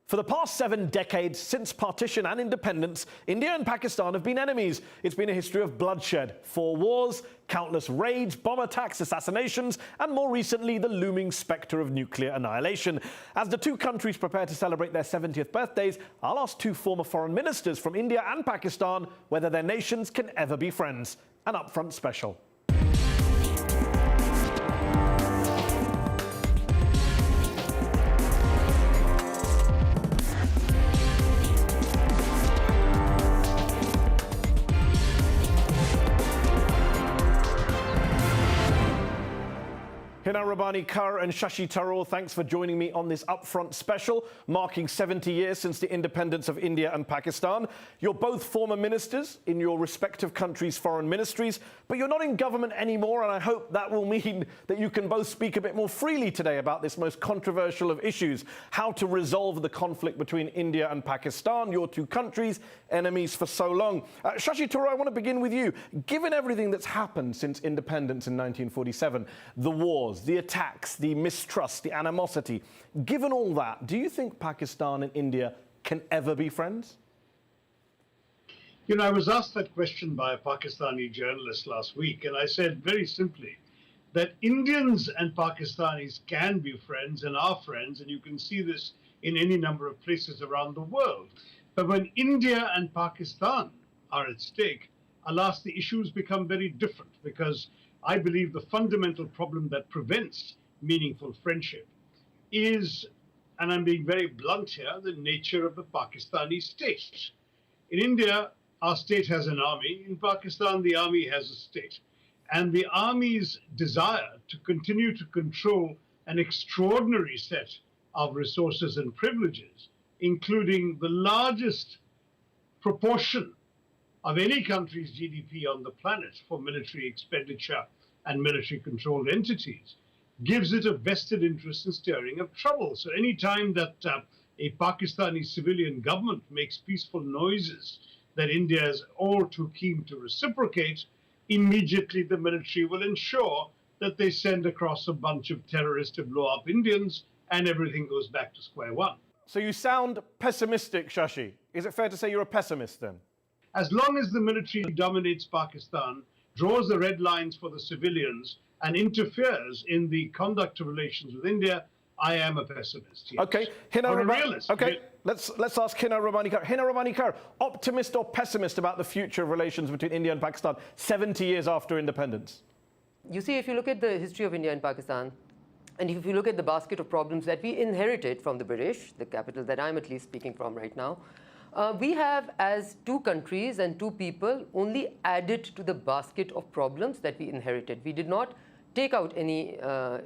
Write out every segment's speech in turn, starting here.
For the past 7 decades, since partition and independence, India and Pakistan have been enemies. It's been a history of bloodshed, 4 wars, countless raids, bomb attacks, assassinations, and more recently, the looming spectre of nuclear annihilation. As the 2 countries prepare to celebrate their 70th birthdays, I'll ask 2 former foreign ministers from India and Pakistan whether their nations can ever be friends. An upfront special. HINA, RABBANI, KHAR and Shashi Tharoor, thanks for joining me on this upfront special, marking 70 years since the independence of India and Pakistan. You're both former ministers in your respective countries' foreign ministries, but you're not in government anymore, and I hope that will mean that you can both speak a bit more freely today about this most controversial of issues, how to resolve the conflict between India and Pakistan, your 2 countries, enemies for so long. Shashi Tharoor, I want to begin with you. Given everything that's happened since independence in 1947, the wars, the attacks, the mistrust, the animosity, given all that, do you think Pakistan and India can ever be friends? You know, I was asked that question by a Pakistani journalist last week, and I said very simply that Indians and Pakistanis can be friends and are friends, and you can see this in any number of places around the world. But when India and Pakistan are at stake, alas, the issues become very different, because I believe the fundamental problem that prevents meaningful friendship is, and I'm being very blunt here, the nature of the Pakistani state. In India, our state has an army. In Pakistan, the army has a state. And the army's desire to continue to control an extraordinary set of resources and privileges, including the largest proportion of any country's GDP on the planet for military expenditure and military-controlled entities, gives it a vested interest in stirring up trouble. So any time that a Pakistani civilian government makes peaceful noises that India is all too keen to reciprocate, immediately the military will ensure that they send across a bunch of terrorists to blow up Indians, and everything goes back to square one. So you sound pessimistic, Shashi. Is it fair to say you're a pessimist then? As long as the military dominates Pakistan, draws the red lines for the civilians, and interferes in the conduct of relations with India, I am a pessimist. Yes. Okay, HINA, or a realist. Okay, let's ask HINA, RABBANI, KHAR. HINA, RABBANI, KHAR, optimist or pessimist about the future of relations between India and Pakistan 70 years after independence? You see, if you look at the history of India and Pakistan, and if you look at the basket of problems that we inherited from the British, the capital that I'm at least speaking from right now, we have, as 2 countries and 2 people, only added to the basket of problems that we inherited. We did not take out any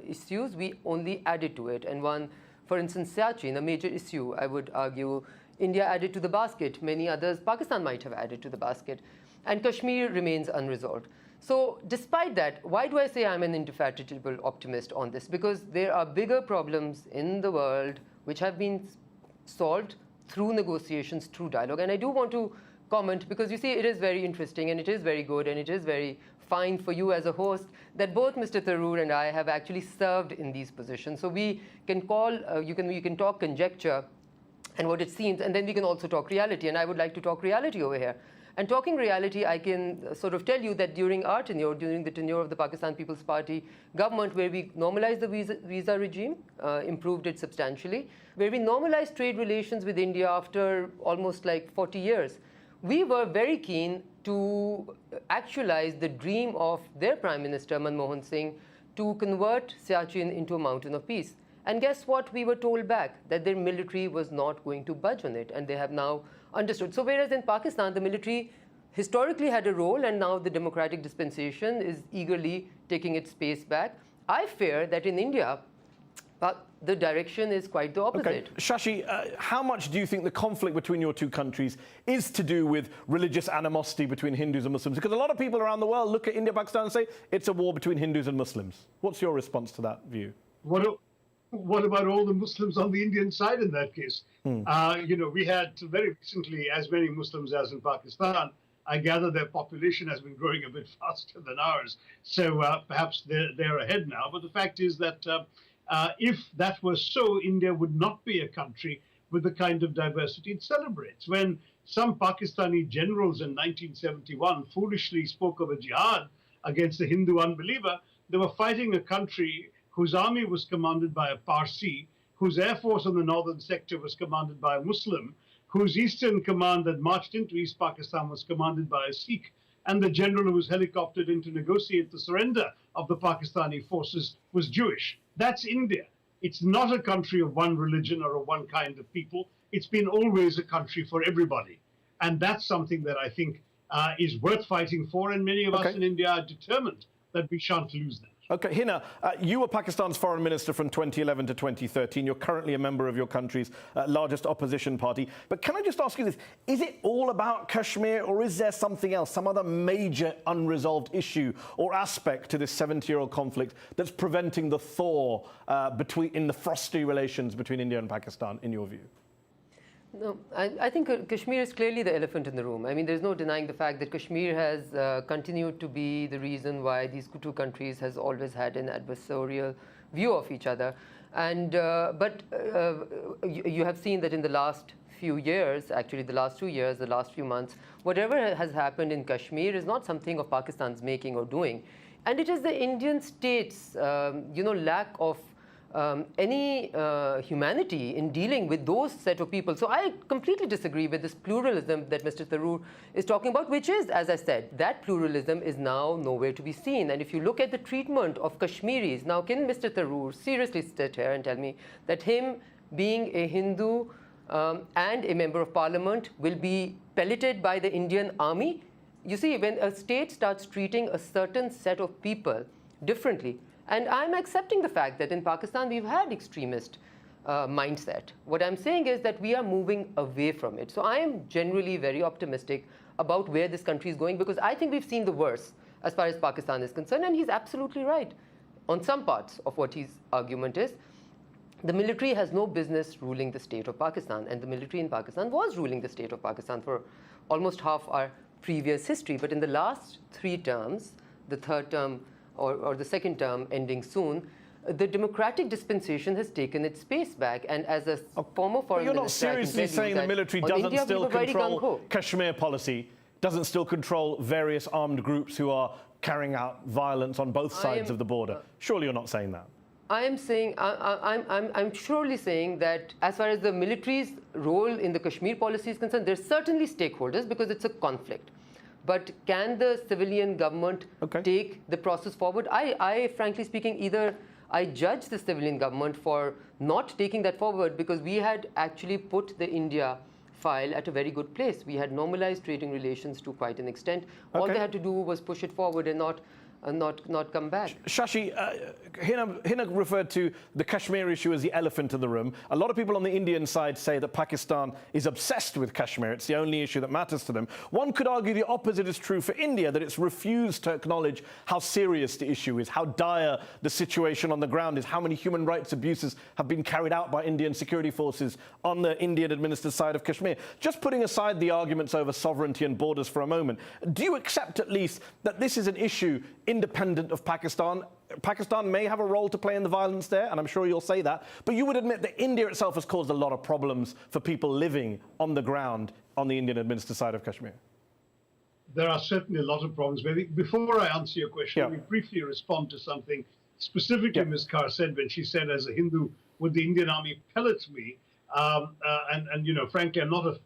issues, we only added to it. And one, for instance, Siachen, a major issue, I would argue, India added to the basket. Many others, Pakistan might have added to the basket. And Kashmir remains unresolved. So despite that, why do I say I'm an indefatigable optimist on this? Because there are bigger problems in the world which have been solved through negotiations, through dialogue. And I do want to comment, because you see, it is very interesting and it is very good and it is very fine for you as a host that both Mr. Tharoor and I have actually served in these positions. So we can call, you can talk conjecture and what it seems, and then we can also talk reality. And I would like to talk reality over here. And talking reality, I can sort of tell you that during our tenure, during the tenure of the Pakistan People's Party government, where we normalized the visa regime, improved it substantially, where we normalized trade relations with India after almost like 40 years, we were very keen to actualize the dream of their Prime Minister, Manmohan Singh, to convert Siachen into a mountain of peace. And guess what? We were told back that their military was not going to budge on it, and they have now understood. So whereas in Pakistan, the military historically had a role, and now the democratic dispensation is eagerly taking its space back, I fear that in India, the direction is quite the opposite. Okay. Shashi, how much do you think the conflict between your 2 countries is to do with religious animosity between Hindus and Muslims? Because a lot of people around the world look at India, Pakistan and say it's a war between Hindus and Muslims. What's your response to that view? What about all the Muslims on the Indian side in that case? You know, we had very recently as many Muslims as in Pakistan. I gather their population has been growing a bit faster than ours. So perhaps they're ahead now. But the fact is that if that was so, India would not be a country with the kind of diversity it celebrates. When some Pakistani generals in 1971 foolishly spoke of a jihad against a Hindu unbeliever, they were fighting a country whose army was commanded by a Parsi, whose air force on the northern sector was commanded by a Muslim, whose eastern command that marched into East Pakistan was commanded by a Sikh, and the general who was helicoptered in to negotiate the surrender of the Pakistani forces was Jewish. That's India. It's not a country of one religion or of one kind of people. It's been always a country for everybody. And that's something that I think is worth fighting for, and many of us in India are determined that we shan't lose that. Okay, Hina, you were Pakistan's foreign minister from 2011 to 2013. You're currently a member of your country's largest opposition party. But can I just ask you this? Is it all about Kashmir, or is there something else, some other major unresolved issue or aspect to this 70-year-old conflict that's preventing the thaw in the frosty relations between India and Pakistan, in your view? No, I think Kashmir is clearly the elephant in the room. I mean, there's no denying the fact that Kashmir has continued to be the reason why these two countries has always had an adversarial view of each other. And you have seen that in the last few years, actually the last 2 years, the last few months, whatever has happened in Kashmir is not something of Pakistan's making or doing. And it is the Indian state's, lack of any humanity in dealing with those set of people. So I completely disagree with this pluralism that Mr. Tharoor is talking about, which is, as I said, that pluralism is now nowhere to be seen. And if you look at the treatment of Kashmiris, now can Mr. Tharoor seriously sit here and tell me that him being a Hindu and a member of parliament will be pelleted by the Indian army? You see, when a state starts treating a certain set of people differently, and I'm accepting the fact that in Pakistan we've had extremist mindset. What I'm saying is that we are moving away from it. So I am generally very optimistic about where this country is going, because I think we've seen the worst as far as Pakistan is concerned, and he's absolutely right on some parts of what his argument is. The military has no business ruling the state of Pakistan, and the military in Pakistan was ruling the state of Pakistan for almost half our previous history. But in the last 3 terms, the third term or the second term ending soon, the democratic dispensation has taken its space back. And as a former foreign minister, you're not seriously saying the military doesn't still control Kashmir policy, doesn't still control various armed groups who are carrying out violence on both sides of the border? Surely you're not saying that. I am saying, I'm surely saying that as far as the military's role in the Kashmir policy is concerned, there's certainly stakeholders because it's a conflict. But can the civilian government take the process forward? I, frankly speaking, either I judge the civilian government for not taking that forward, because we had actually put the India file at a very good place. We had normalized trading relations to quite an extent. All they had to do was push it forward and not come back. Shashi, Hina referred to the Kashmir issue as the elephant in the room. A lot of people on the Indian side say that Pakistan is obsessed with Kashmir. It's the only issue that matters to them. One could argue the opposite is true for India, that it's refused to acknowledge how serious the issue is, how dire the situation on the ground is, how many human rights abuses have been carried out by Indian security forces on the Indian administered side of Kashmir. Just putting aside the arguments over sovereignty and borders for a moment, do you accept at least that this is an issue independent of Pakistan? Pakistan may have a role to play in the violence there, and I'm sure you'll say that, but you would admit that India itself has caused a lot of problems for people living on the ground on the Indian administered side of Kashmir. There are certainly a lot of problems. Maybe before I answer your question, let me briefly respond to something specifically Ms. KHAR said when she said, as a Hindu, would the Indian army pellet me? Frankly, I'm not a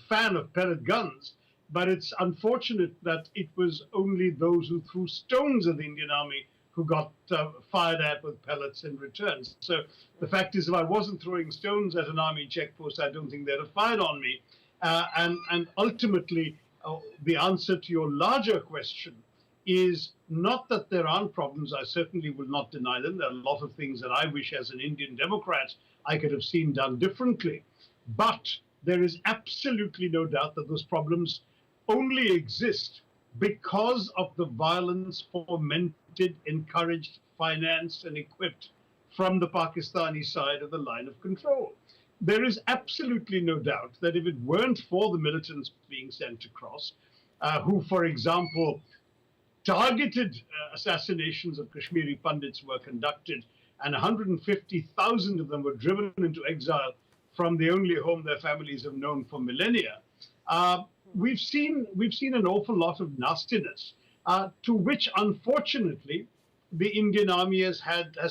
fan of pellet guns, but it's unfortunate that it was only those who threw stones at the Indian army who got fired at with pellets in return. So the fact is, if I wasn't throwing stones at an army checkpost, I don't think they'd have fired on me. And ultimately, the answer to your larger question is not that there aren't problems. I certainly will not deny them. There are a lot of things that I wish, as an Indian Democrat, I could have seen done differently. But there is absolutely no doubt that those problems only exist because of the violence fomented, encouraged, financed, and equipped from the Pakistani side of the line of control. There is absolutely no doubt that if it weren't for the militants being sent across, who, for example, targeted assassinations of Kashmiri Pandits were conducted, and 150,000 of them were driven into exile from the only home their families have known for millennia. We've seen an awful lot of nastiness, to which unfortunately the Indian army has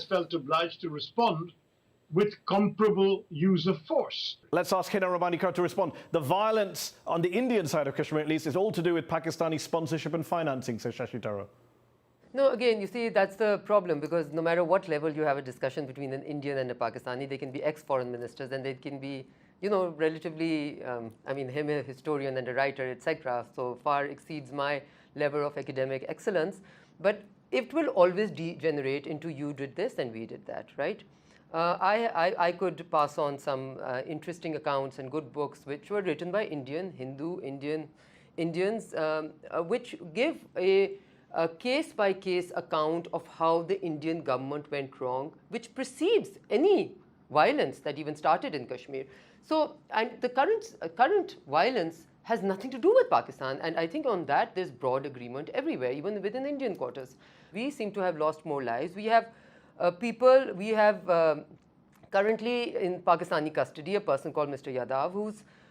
felt obliged to respond with comparable use of force. Let's ask HINA Rabbani Kar to respond. The violence on the Indian side of Kashmir, at least, is all to do with Pakistani sponsorship and financing, says Shashi Tharoor. No, again, you see, that's the problem, because no matter what level you have a discussion between an Indian and a Pakistani, they can be ex-foreign ministers and they can be, you know, relatively, I mean, him a historian and a writer, etc., so far exceeds my level of academic excellence. But it will always degenerate into you did this and we did that, right? I could pass on some interesting accounts and good books which were written by Indians, which give a case-by-case account of how the Indian government went wrong, which precedes any violence that even started in Kashmir. So, and the current violence has nothing to do with Pakistan, and I think on that there's broad agreement everywhere, even within Indian quarters. We seem to have lost more lives. We have currently in Pakistani custody a person called Mr. Yadav,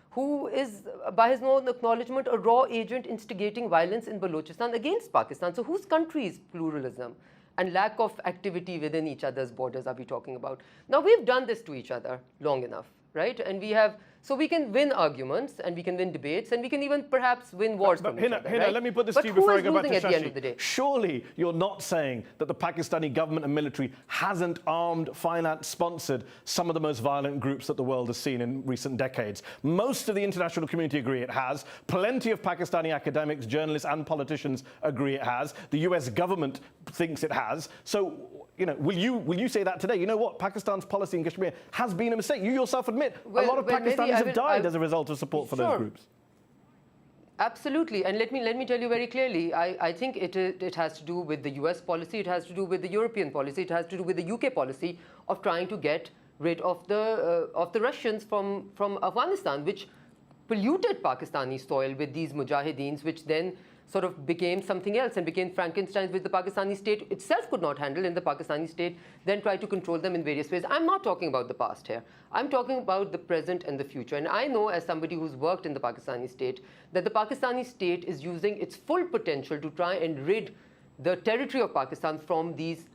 who is, by his own acknowledgement, a raw agent instigating violence in Balochistan against Pakistan. So whose country's pluralism and lack of activity within each other's borders are we talking about? Now, we've done this to each other long enough, right? And we have, so we can win arguments and we can win debates and we can even perhaps win wars from each other, right? Let me put this to you before I go back to at the end of Shashi. the day? Surely you're not saying that the Pakistani government and military hasn't armed, financed, sponsored some of the most violent groups that the world has seen in recent decades. Most of the international community agree it has. Plenty of Pakistani academics, journalists and politicians agree it has. The US government thinks it has. So, you know, will you say that today? You know what? Pakistan's policy in Kashmir has been a mistake. You yourself admit a lot of Pakistanis have died as a result of support for those groups. Absolutely, and let me tell you very clearly. I think it has to do with the US policy. It has to do with the European policy. It has to do with the UK policy of trying to get rid of the Russians from Afghanistan, which polluted Pakistani soil with these mujahideens, which then sort of became something else and became Frankensteins, which the Pakistani state itself could not handle, and the Pakistani state then tried to control them in various ways. I'm not talking about the past here. I'm talking about the present and the future. And I know, as somebody who's worked in the Pakistani state, that the Pakistani state is using its full potential to try and rid the territory of Pakistan from these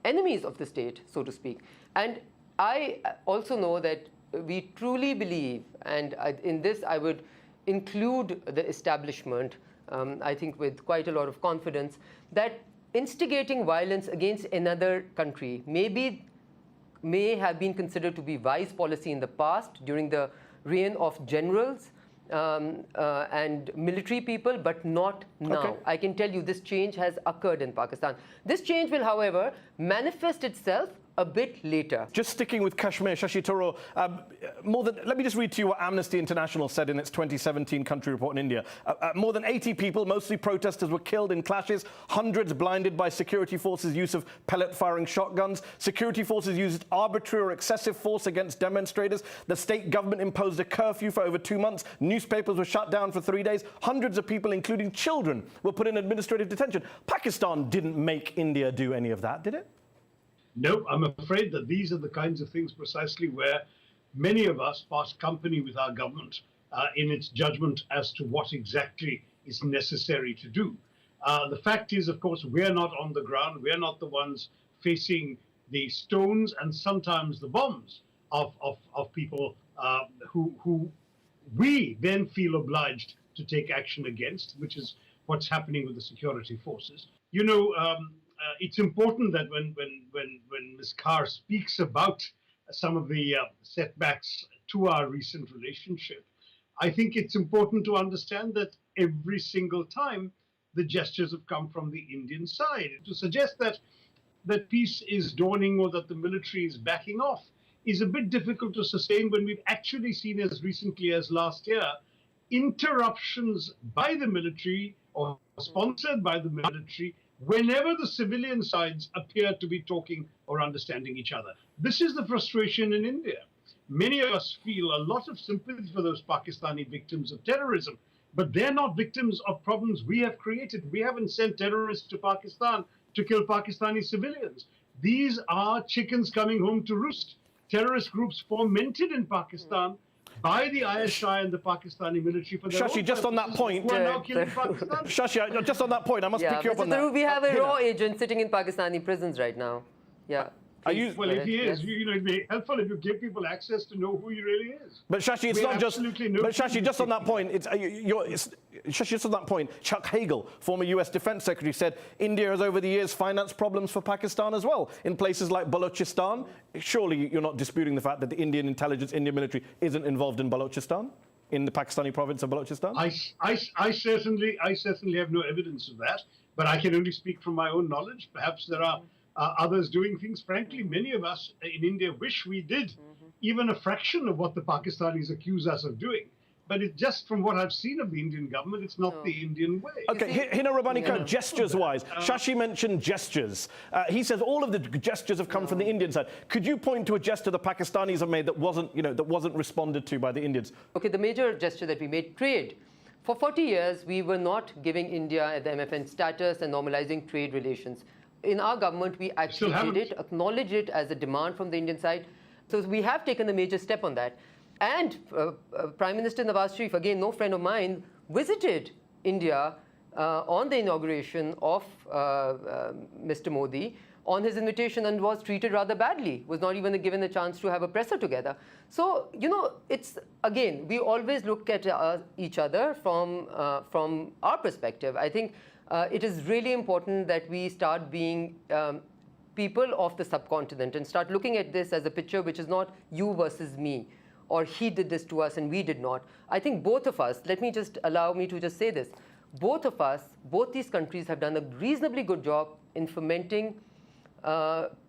enemies of the state, so to speak. And I also know that we truly believe, and in this I would include the establishment, I think with quite a lot of confidence, that instigating violence against another country may have been considered to be wise policy in the past during the reign of generals and military people, but not now. Okay. I can tell you this change has occurred in Pakistan. This change will, however, manifest itself a bit later. Just sticking with Kashmir, Shashi Tharoor, let me just read to you what Amnesty International said in its 2017 country report in India. More than 80 people, mostly protesters, were killed in clashes, hundreds blinded by security forces' use of pellet-firing shotguns. Security forces used arbitrary or excessive force against demonstrators. The state government imposed a curfew for over 2 months. Newspapers were shut down for 3 days. Hundreds of people, including children, were put in administrative detention. Pakistan didn't make India do any of that, did it? No, I'm afraid that these are the kinds of things precisely where many of us part company with our government in its judgment as to what exactly is necessary to do. The fact is, of course, we're not on the ground. We're not the ones facing the stones and sometimes the bombs of people who we then feel obliged to take action against, which is what's happening with the security forces. You know, it's important that when Ms. Kar speaks about some of the setbacks to our recent relationship, I think it's important to understand that every single time the gestures have come from the Indian side. To suggest that peace is dawning or that the military is backing off is a bit difficult to sustain when we've actually seen, as recently as last year, interruptions by the military or sponsored by the military whenever the civilian sides appear to be talking or understanding each other. This is the frustration in India. Many of us feel a lot of sympathy for those Pakistani victims of terrorism, but they're not victims of problems we have created. We haven't sent terrorists to Pakistan to kill Pakistani civilians. These are chickens coming home to roost. terrorist groups fomented in Pakistan by the ISI and the Pakistani military for their Shashi, own just on that purposes, point, who are now killing Pakistanis. Shashi, just on that point, I must pick you up Mr. on that. Tharoor, we have a Hina. raw agent sitting in Pakistani prisons right now. Yeah. Are Please, you- Well, go if he ahead. is, Yes. you know, it'd be helpful if you give people access to know who he really is. But Shashi, it's We not have just. absolutely no But Shashi, reason just to on that point, Shashi, just on that point, Chuck Hagel, former U.S. Defense Secretary, said India has over the years financed problems for Pakistan as well in places like Balochistan. Surely you're not disputing the fact that the Indian intelligence, Indian military, isn't involved in Balochistan, in the Pakistani province of Balochistan. I certainly have no evidence of that, but I can only speak from my own knowledge. Perhaps there are others doing things. Frankly, many of us in India wish we did even a fraction of what the Pakistanis accuse us of doing. But it's just from what I've seen of the Indian government, it's not the Indian way. Okay, Hina Rabbani, gestures-wise, Shashi mentioned gestures. He says all of the gestures have come from the Indian side. Could you point to a gesture the Pakistanis have made that wasn't responded to by the Indians? Okay, the major gesture that we made, trade. For 40 years, we were not giving India the MFN status and normalizing trade relations. In our government, we actually did it, acknowledged it as a demand from the Indian side. So we have taken a major step on that. And Prime Minister Nawaz Sharif, again, no friend of mine, visited India on the inauguration of Mr. Modi on his invitation and was treated rather badly, was not even given a chance to have a presser together. So, you know, it's, again, we always look at each other from our perspective. I think it is really important that we start being people of the subcontinent and start looking at this as a picture which is not you versus me, or he did this to us and we did not. I think both of us, allow me to just say this, both of us, both these countries have done a reasonably good job in fomenting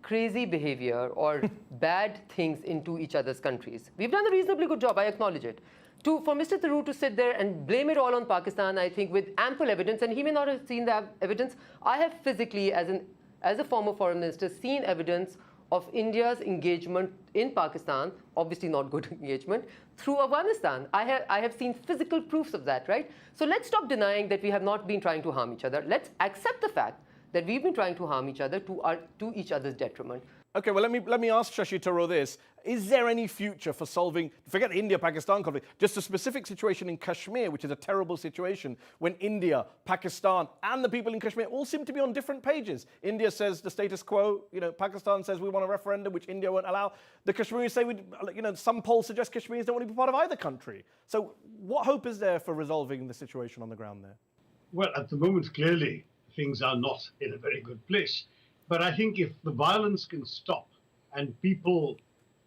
crazy behavior or bad things into each other's countries. We've done a reasonably good job, I acknowledge it. For Mr. Tharoor to sit there and blame it all on Pakistan, I think with ample evidence, and he may not have seen the evidence, I have physically, as a former foreign minister, seen evidence of India's engagement in Pakistan, obviously not good engagement, through Afghanistan. I have seen physical proofs of that, right? So let's stop denying that we have not been trying to harm each other. Let's accept the fact that we've been trying to harm each other to each other's detriment. Okay, well, let me ask Shashi Tharoor this. Is there any future for solving, forget the India-Pakistan conflict, just a specific situation in Kashmir, which is a terrible situation, when India, Pakistan, and the people in Kashmir all seem to be on different pages? India says the status quo, Pakistan says we want a referendum, which India won't allow. The Kashmiris say, some polls suggest Kashmiris don't want to be part of either country. So what hope is there for resolving the situation on the ground there? Well, at the moment, clearly, things are not in a very good place. But I think if the violence can stop and people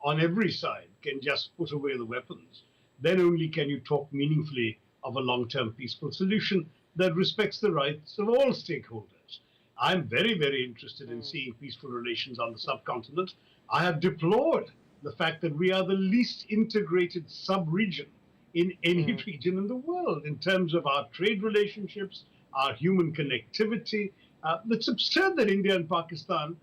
on every side can just put away the weapons, then only can you talk meaningfully of a long-term peaceful solution that respects the rights of all stakeholders. I'm very, very interested in seeing peaceful relations on the subcontinent. I have deplored the fact that we are the least integrated sub-region in any region in the world in terms of our trade relationships, our human connectivity. It's absurd that India and Pakistan,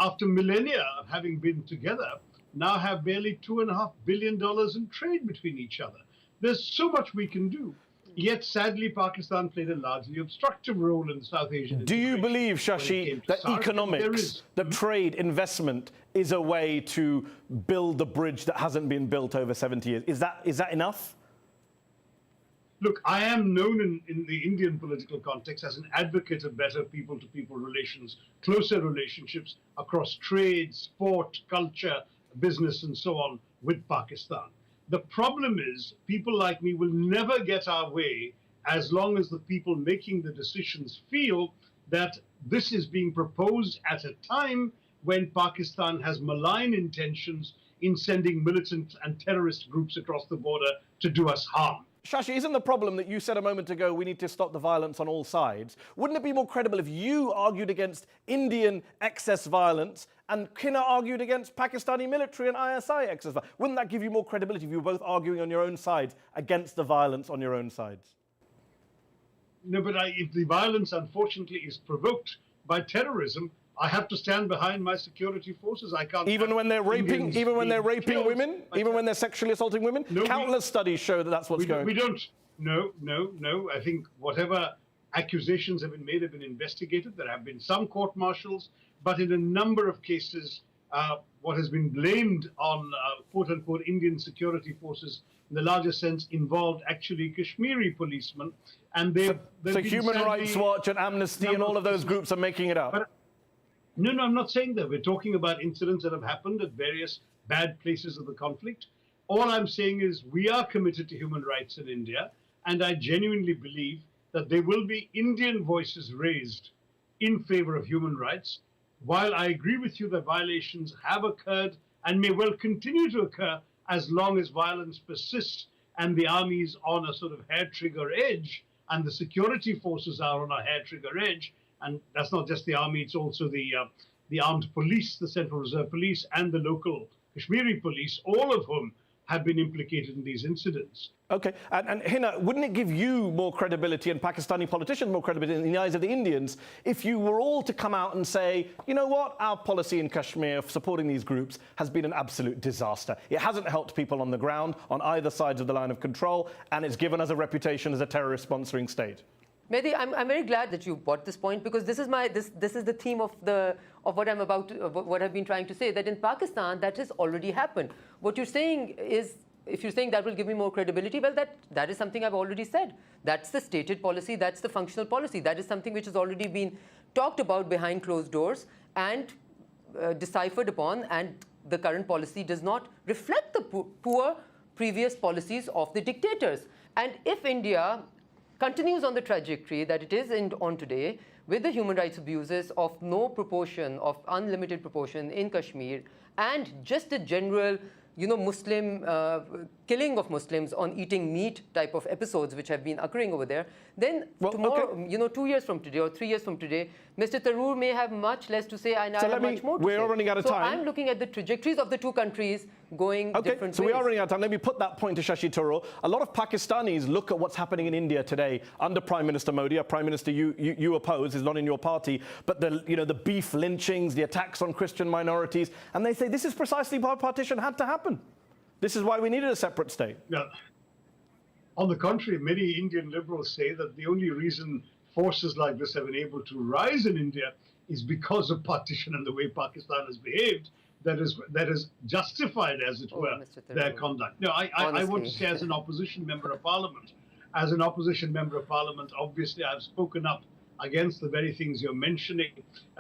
after millennia of having been together, now have barely $2.5 billion in trade between each other. There's so much we can do. Yet, sadly, Pakistan played a largely obstructive role in South Asian. Do you believe, Shashi, that economics, that trade, investment is a way to build the bridge that hasn't been built over 70 years? Is that enough? Look, I am known in the Indian political context as an advocate of better people-to-people relations, closer relationships across trade, sport, culture, business, and so on with Pakistan. The problem is people like me will never get our way as long as the people making the decisions feel that this is being proposed at a time when Pakistan has malign intentions in sending militant and terrorist groups across the border to do us harm. Shashi, isn't the problem that you said a moment ago we need to stop the violence on all sides? Wouldn't it be more credible if you argued against Indian excess violence and KHINA argued against Pakistani military and ISI excess violence? Wouldn't that give you more credibility if you were both arguing on your own sides against the violence on your own sides? No, but if the violence, unfortunately, is provoked by terrorism, I have to stand behind my security forces. I can't. Even when they're raping, women, even when they're sexually assaulting women. No, countless studies show that that's what's going on. We don't. No. I think whatever accusations have been made have been investigated. There have been some court martials, but in a number of cases, what has been blamed on quote-unquote Indian security forces in the larger sense involved actually Kashmiri policemen. And so Human Rights Watch and Amnesty and all of those groups are making it up. But, no, I'm not saying that. We're talking about incidents that have happened at various bad places of the conflict. All I'm saying is we are committed to human rights in India, and I genuinely believe that there will be Indian voices raised in favor of human rights. While I agree with you that violations have occurred and may well continue to occur as long as violence persists and the army is on a sort of hair-trigger edge and the security forces are on a hair-trigger edge, and that's not just the army, it's also the armed police, the Central Reserve Police and the local Kashmiri police, all of whom have been implicated in these incidents. Okay, and Hina, wouldn't it give you more credibility and Pakistani politicians more credibility in the eyes of the Indians if you were all to come out and say, you know what, our policy in Kashmir of supporting these groups has been an absolute disaster. It hasn't helped people on the ground on either sides of the line of control, and it's given us a reputation as a terrorist sponsoring state. Mehdi, I'm very glad that you brought this point, because this is the theme of what I'm about to, what I've been trying to say, that in Pakistan that has already happened. What you're saying is, if you're saying that will give me more credibility, well, that is something I've already said. That's the stated policy, that's the functional policy. That is something which has already been talked about behind closed doors and deciphered upon, and the current policy does not reflect the poor previous policies of the dictators. And if India continues on the trajectory that it is on today, with the human rights abuses of no proportion, of unlimited proportion in Kashmir, and just a general, Muslim killing of Muslims on eating meat type of episodes which have been occurring over there, then tomorrow, okay, 2 years from today or 3 years from today, Mr. Tharoor may have much less to say and I have much more to say. We're running out of time. So I'm looking at the trajectories of the two countries going different ways. So we are running out of time. Let me put that point to Shashi Tharoor. A lot of Pakistanis look at what's happening in India today under Prime Minister Modi, a Prime Minister you oppose, is not in your party, but the beef lynchings, the attacks on Christian minorities, and they say this is precisely why partition had to happen. This is why we needed a separate state. Yeah. On the contrary, many Indian liberals say that the only reason forces like this have been able to rise in India is because of partition and the way Pakistan has behaved. That is justified, as it were, their conduct. No, I want to say, as an opposition member of parliament, obviously I've spoken up against the very things you're mentioning.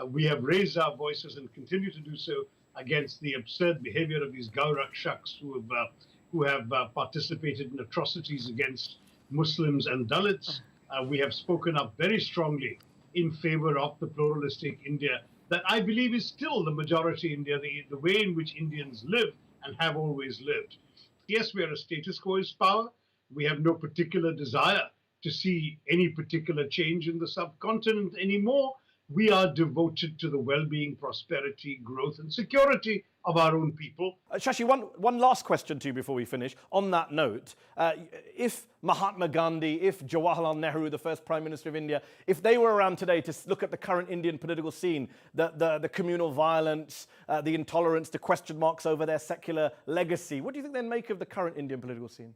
We have raised our voices and continue to do so against the absurd behavior of these Gaurakshaks who have participated in atrocities against Muslims and Dalits. We have spoken up very strongly in favor of the pluralistic India that I believe is still the majority India, the way in which Indians live and have always lived. Yes, we are a status quoist power. We have no particular desire to see any particular change in the subcontinent anymore. We are devoted to the well-being, prosperity, growth, and security of our own people. Shashi, one last question to you before we finish. On that note, if Mahatma Gandhi, if Jawaharlal Nehru, the first Prime Minister of India, if they were around today to look at the current Indian political scene, the communal violence, the intolerance, the question marks over their secular legacy, what do you think they'd make of the current Indian political scene?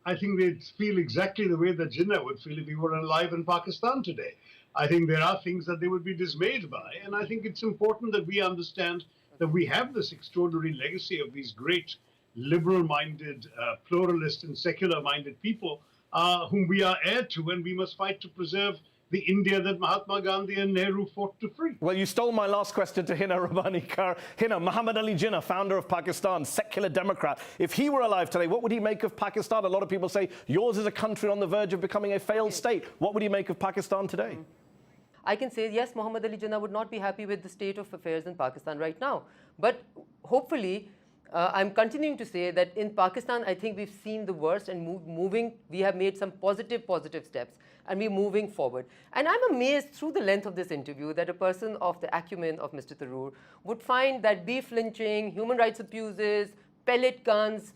I think they'd feel exactly the way that Jinnah would feel if he were alive in Pakistan today. I think there are things that they would be dismayed by, and I think it's important that we understand that we have this extraordinary legacy of these great liberal-minded, pluralist and secular-minded people whom we are heir to, and we must fight to preserve the India that Mahatma Gandhi and Nehru fought to free. Well, you stole my last question to Hina Rabbani KHAR. Hina, Muhammad Ali Jinnah, founder of Pakistan, secular Democrat. If he were alive today, what would he make of Pakistan? A lot of people say yours is a country on the verge of becoming a failed state. What would he make of Pakistan today? I can say, yes, Muhammad Ali Jinnah would not be happy with the state of affairs in Pakistan right now. But hopefully, I'm continuing to say that in Pakistan, I think we've seen the worst and we have made some positive steps, and we're moving forward. And I'm amazed through the length of this interview that a person of the acumen of Mr. Tharoor would find that beef lynching, human rights abuses, pellet guns,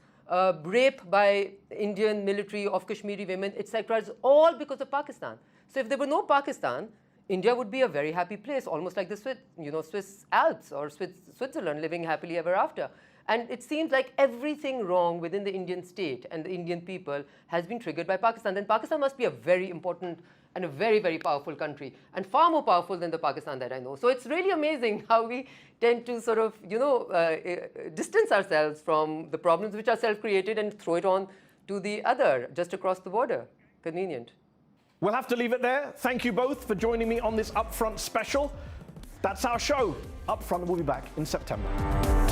rape by Indian military of Kashmiri women, etc., is all because of Pakistan. So if there were no Pakistan, India would be a very happy place, almost like the Swiss Alps or Switzerland, living happily ever after. And it seems like everything wrong within the Indian state and the Indian people has been triggered by Pakistan. Then Pakistan must be a very important and a very, very powerful country, and far more powerful than the Pakistan that I know. So it's really amazing how we tend to sort of, distance ourselves from the problems which are self-created and throw it on to the other, just across the border. Convenient. We'll have to leave it there. Thank you both for joining me on this Upfront special. That's our show. Upfront will be back in September.